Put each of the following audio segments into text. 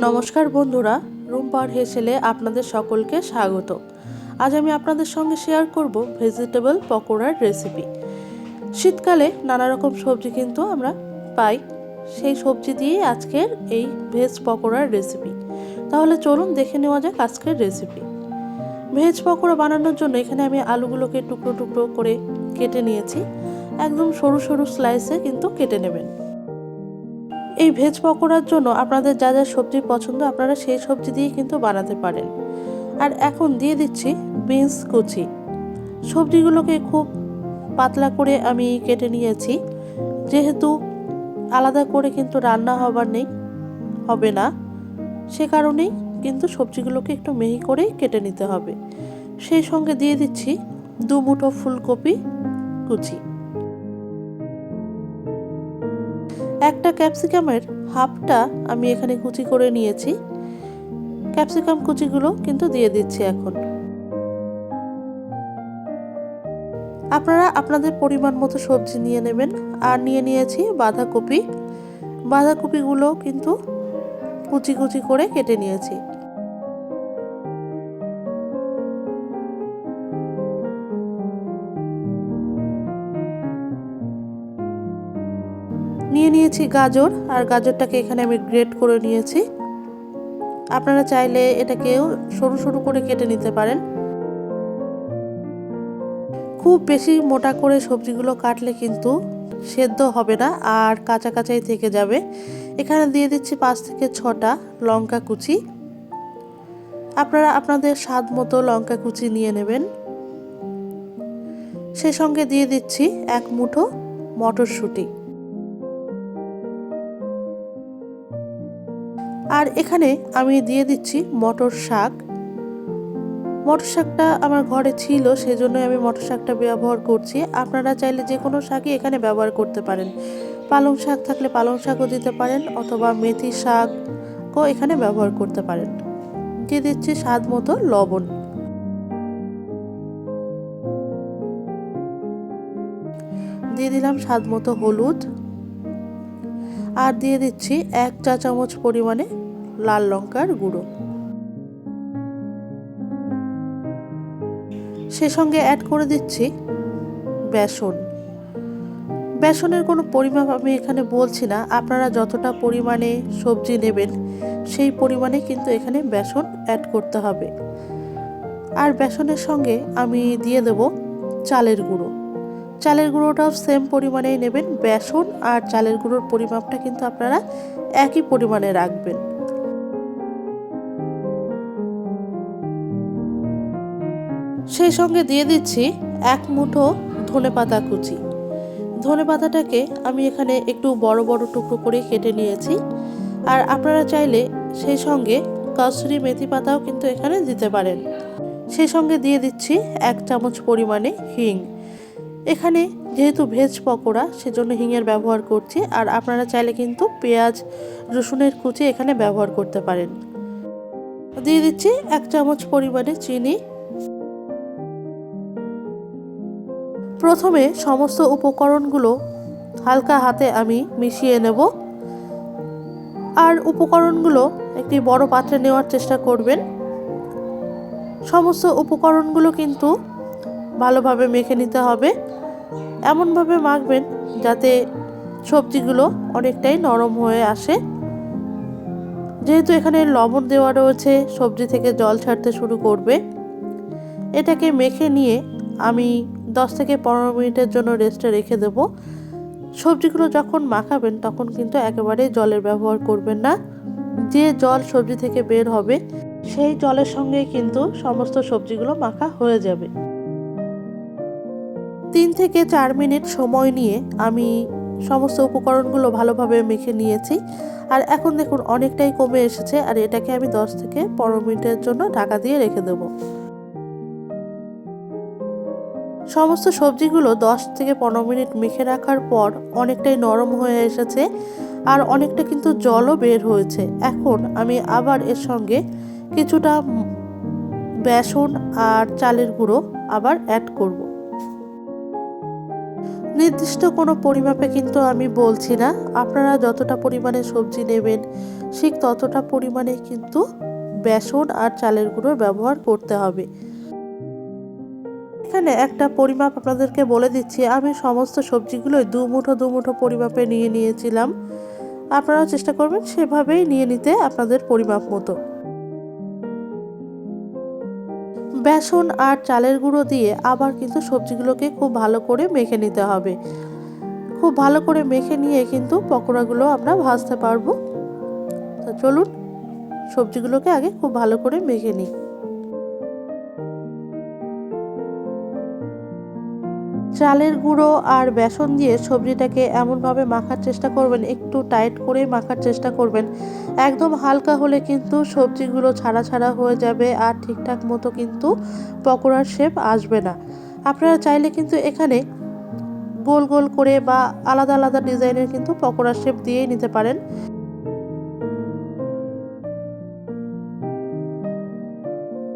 নমস্কার বন্ধুরা, রুম্পার হেসেলে আপনাদের সকলকে স্বাগত। আজ আমি আপনাদের সঙ্গে শেয়ার করব ভেজিটেবল পকোড়ার রেসিপি। শীতকালে নানা রকম সবজি কিন্তু আমরা পাই, সেই সবজি দিয়ে আজকের এই ভেজ পকোড়ার রেসিপি। তাহলে চলুন দেখে নেওয়া যাক আজকের রেসিপি। ভেজ পকোড়া বানানোর জন্য এখানে আমি আলুগুলোকে টুকরো টুকরো করে কেটে নিয়েছি। একদম সরু সরু স্লাইসে কিন্তু কেটে নেবেন। এই ভেজ পকোড়ার জন্য আপনাদের যা যা সবজি পছন্দ আপনারা সেই সবজি দিয়ে কিন্তু বানাতে পারেন। আর এখন দিয়ে দিচ্ছি বিনস কুচি। সবজিগুলোকে খুব পাতলা করে আমি কেটে নিয়েছি, যেহেতু আলাদা করে কিন্তু রান্না হবে না, সে কারণেই কিন্তু সবজিগুলোকে একটু মিহি করেই কেটে নিতে হবে। সেই সঙ্গে দিয়ে দিচ্ছি 2 মুঠো ফুলকপি কুচি। একটা ক্যাপসিকামের হাফটা আমি এখানে কুচি করে নিয়েছি। ক্যাপসিকাম কুচিগুলো কিন্তু দিয়ে দিচ্ছি এখন। আপনারা আপনাদের পরিমাণ মতো সবজি নিয়ে নেবেন। আর নিয়ে নিয়েছি বাঁধাকপি। বাঁধাকপিগুলো কিন্তু কুচি কুচি করে কেটে নিয়েছি। নিয়ে নিয়েছি গাজর, আর গাজরটাকে এখানে আমি গ্রেট করে নিয়েছি। আপনারা চাইলে এটাকেও সরু সরু করে কেটে নিতে পারেন। খুব বেশি মোটা করে সবজিগুলো কাটলে কিন্তু সেদ্ধ হবে না, আর কাঁচা কাঁচাই থেকে যাবে। এখানে দিয়ে দিচ্ছি 5 থেকে 6টা লঙ্কা কুচি। আপনারা আপনাদের স্বাদ মতো লঙ্কা কুচি নিয়ে নেবেন। সেই সঙ্গে দিয়ে দিচ্ছি 1 মুঠো মটরশুঁটি। আর এখানে আমি দিয়ে দিচ্ছি মটর শাক। মটর শাকটা আমার ঘরে ছিল, সেজন্য আমি মটর শাকটা ব্যবহার করছি। আপনারা চাইলে যে কোনো শাকই এখানে ব্যবহার করতে পারেন। পালং শাক থাকলে পালং শাকও দিতে পারেন, অথবা মেথি শাকও এখানে ব্যবহার করতে পারেন। দিয়ে দিচ্ছি স্বাদ মতো লবণ। দিয়ে দিলাম স্বাদ মতো হলুদ। আর দিয়ে দিচ্ছি 1 চা চামচ পরিমাণে লাল লঙ্কার গুঁড়ো। সে সঙ্গে অ্যাড করে দিচ্ছি বেসন। বেসনের কোনো পরিমাপ আমি এখানে বলছি না, আপনারা যতটা পরিমাণে সবজি নেবেন সেই পরিমাণে কিন্তু এখানে বেসন অ্যাড করতে হবে। আর বেসনের সঙ্গে আমি দিয়ে দেব চালের গুঁড়ো। চালের গুঁড়োটাও সেম পরিমাণেই নেবেন। বেসন আর চালের গুঁড়োর পরিমাপটা কিন্তু আপনারা একই পরিমাণে রাখবেন। সেই সঙ্গে দিয়ে দিচ্ছি 1 মুঠো ধনেপাতা কুচি। ধনেপাতাটাকে আমি এখানে একটু বড় বড় টুকরো করে কেটে নিয়েছি। আর আপনারা চাইলে সেই সঙ্গে কসুরি মেথি পাতাও কিন্তু এখানে দিতে পারেন। সেই সঙ্গে দিয়ে দিচ্ছি 1 চামচ পরিমাণে হিং। এখানে যেহেতু ভেজ পকোড়া, সেজন্য হিঙের ব্যবহার করছি। আর আপনারা চাইলে কিন্তু পেঁয়াজ রসুনের কুচি এখানে ব্যবহার করতে পারেন। দিয়ে দিচ্ছি 1 চামচ পরিমাণে চিনি। প্রথমে সমস্ত উপকরণগুলো হালকা হাতে আমি মিশিয়ে নেব। আর উপকরণগুলো একটি বড় পাত্রে নেওয়ার চেষ্টা করবেন। সমস্ত উপকরণগুলো কিন্তু ভালোভাবে মেখে নিতে হবে। এমনভাবে মাখবেন যাতে সবজিগুলো অনেকটাই নরম হয়ে আসে। যেহেতু এখানে লবণ দেওয়া রয়েছে, সবজি থেকে জল ছাড়তে শুরু করবে। এটাকে মেখে নিয়ে আমি 10 থেকে 15 মিনিটের জন্য রেস্টে রেখে দেব। সবজিগুলো যখন মাখাবেন তখন কিন্তু একেবারে জলের ব্যবহার করবেন না। যে জল সবজি থেকে বের হবে সেই জলের সঙ্গে কিন্তু সমস্ত সবজিগুলো মাখা হয়ে যাবে। 3 থেকে 4 মিনিট সময় নিয়ে আমি সমস্ত উপকরণগুলো ভালোভাবে মেখে নিয়েছি। আর এখন দেখুন অনেকটাই কমে এসেছে। আর এটাকে আমি 10 থেকে 15 মিনিটের জন্য ঢাকা দিয়ে রেখে দেব। সমস্ত সবজিগুলো 10 থেকে 15 মিনিট মেখে রাখার পর অনেকটাই নরম হয়ে এসেছে, আর অনেকটা কিন্তু জলও বের হয়েছে। এখন আমি আবার এর সঙ্গে কিছুটা বেসন আর চালের গুঁড়ো আবার অ্যাড করব। নির্দিষ্ট কোনো পরিমাপে কিন্তু আমি বলছি না, আপনারা যতটা পরিমাণে সবজি নেবেন ঠিক ততটা পরিমাণে কিন্তু বেসন আর চালের গুঁড়োর ব্যবহার করতে হবে। এখানে একটা পরিমাপ আপনাদেরকে বলে দিচ্ছি, আমি সমস্ত সবজিগুলোই দু মুঠো পরিমাপে নিয়ে নিয়েছিলাম। আপনারাও চেষ্টা করবেন সেভাবেই নিয়ে নিতে আপনাদের পরিমাপ মতো। বেসন আর চালের গুঁড়ো দিয়ে আবার কিন্তু সবজিগুলোকে খুব ভালো করে মেখে নিতে হবে। খুব ভালো করে মেখে নিয়ে কিন্তু পকোড়াগুলো আমরা ভাজতে পারবো। তো চলুন সবজিগুলোকে আগে খুব ভালো করে মেখে নিই। চালের গুঁড়ো আর বেসন দিয়ে সবজিটাকে এমনভাবে মাখার চেষ্টা করবেন, একটু টাইট করে মাখার চেষ্টা করবেন। একদম হালকা হলে কিন্তু সবজিগুলো ছাড়া ছাড়া হয়ে যাবে আর ঠিকঠাক মতো কিন্তু পকোড়ার শেপ আসবে না। আপনারা চাইলে কিন্তু এখানে গোল গোল করে বা আলাদা আলাদা ডিজাইনের কিন্তু পকোড়ার শেপ দিয়েই নিতে পারেন।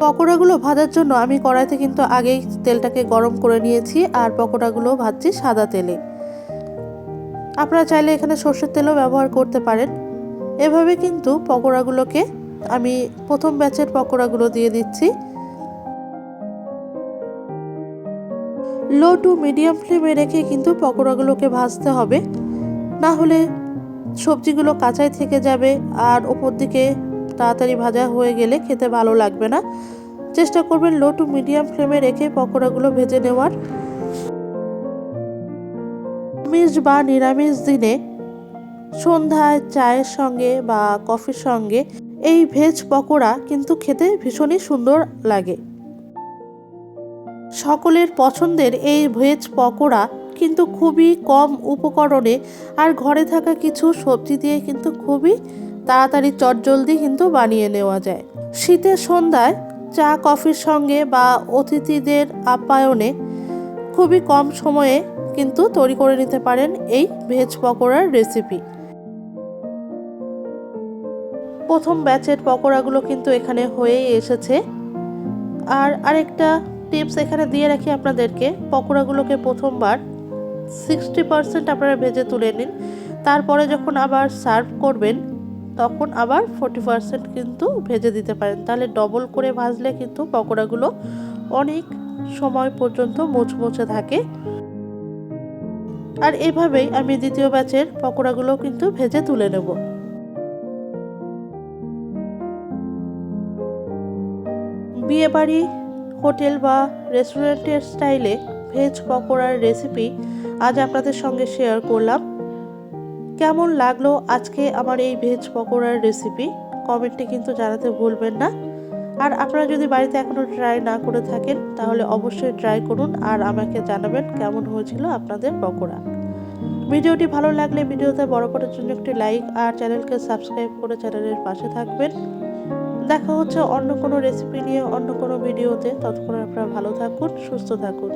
পকোড়াগুলো ভাজার জন্য আমি কড়াইতে কিন্তু আগেই তেলটাকে গরম করে নিয়েছি আর পকোড়াগুলো ভাজছি সাদা তেলে। আপনারা চাইলে এখানে সরষের তেলও ব্যবহার করতে পারেন। এভাবে কিন্তু পকোড়াগুলোকে আমি প্রথম ব্যাচের পকোড়াগুলো দিয়ে দিচ্ছি। লো টু মিডিয়াম ফ্লেমে রেখে কিন্তু পকোড়াগুলোকে ভাজতে হবে, না হলে সবজিগুলো কাঁচাই থেকে যাবে আর ওপর দিকে তাড়াতাড়ি ভাজা হয়ে গেলে খেতে ভালো লাগবে না। চেষ্টা করবেন লো টু মিডিয়াম ফ্লেমে রেখে পকোড়াগুলো ভেজে নেওয়ার। আমিষ বা নিরামিষ দিনে সন্ধ্যায় চায়ের সঙ্গে বা কফির সঙ্গে এই ভেজ পকোড়া কিন্তু খেতে ভীষণই সুন্দর লাগে। সকলের পছন্দের এই ভেজ পকোড়া কিন্তু খুবই কম উপকরণে আর ঘরে থাকা কিছু সবজি দিয়ে কিন্তু খুবই তাড়াতাড়ি চটজলদি কিন্তু বানিয়ে নেওয়া যায়। শীতের সন্ধ্যায় চা কফির সঙ্গে বা অতিথিদের আপ্যায়নে খুবই কম সময়ে কিন্তু তৈরি করে নিতে পারেন এই ভেজ পকোড়ার রেসিপি। প্রথম ব্যাচের পকোড়াগুলো কিন্তু এখানে হয়েই এসেছে। আর আরেকটা টিপস এখানে দিয়ে রাখি আপনাদেরকে, পকোড়াগুলোকে প্রথমবার 60% আপনারা ভেজে তুলে নিন, তারপরে যখন আবার সার্ভ করবেন তখন আবার 40% কিন্তু ভেজে দিতে পারেন। তাহলে ডবল করে ভাজলে কিন্তু পকোড়াগুলো অনেক সময় পর্যন্ত মুচমুচে থাকে। আর এভাবেই আমি দ্বিতীয় ব্যাচের পকোড়াগুলো কিন্তু ভেজে তুলে নেব। বিয়েবাড়ি, হোটেল বা রেস্টুরেন্টের স্টাইলে ভেজ পকোড়ার রেসিপি আজ আপনাদের সঙ্গে শেয়ার করলাম। কেমন লাগলো আজকে আমার এই ভেজ পকোড়ার রেসিপি কমেন্টে কিন্তু জানাতে ভুলবেন না। আর আপনারা যদি বাড়িতে এখনও ট্রাই না করে থাকেন তাহলে অবশ্যই ট্রাই করুন আর আমাকে জানাবেন কেমন হয়েছিল আপনাদের পকোড়া। ভিডিওটি ভালো লাগলে ভিডিওতে বড় করার জন্য একটি লাইক আর চ্যানেলকে সাবস্ক্রাইব করে চ্যানেলের পাশে থাকবেন। দেখা হচ্ছে অন্য কোনো রেসিপি নিয়ে অন্য কোনো ভিডিওতে। ততক্ষণ আপনারা ভালো থাকুন, সুস্থ থাকুন।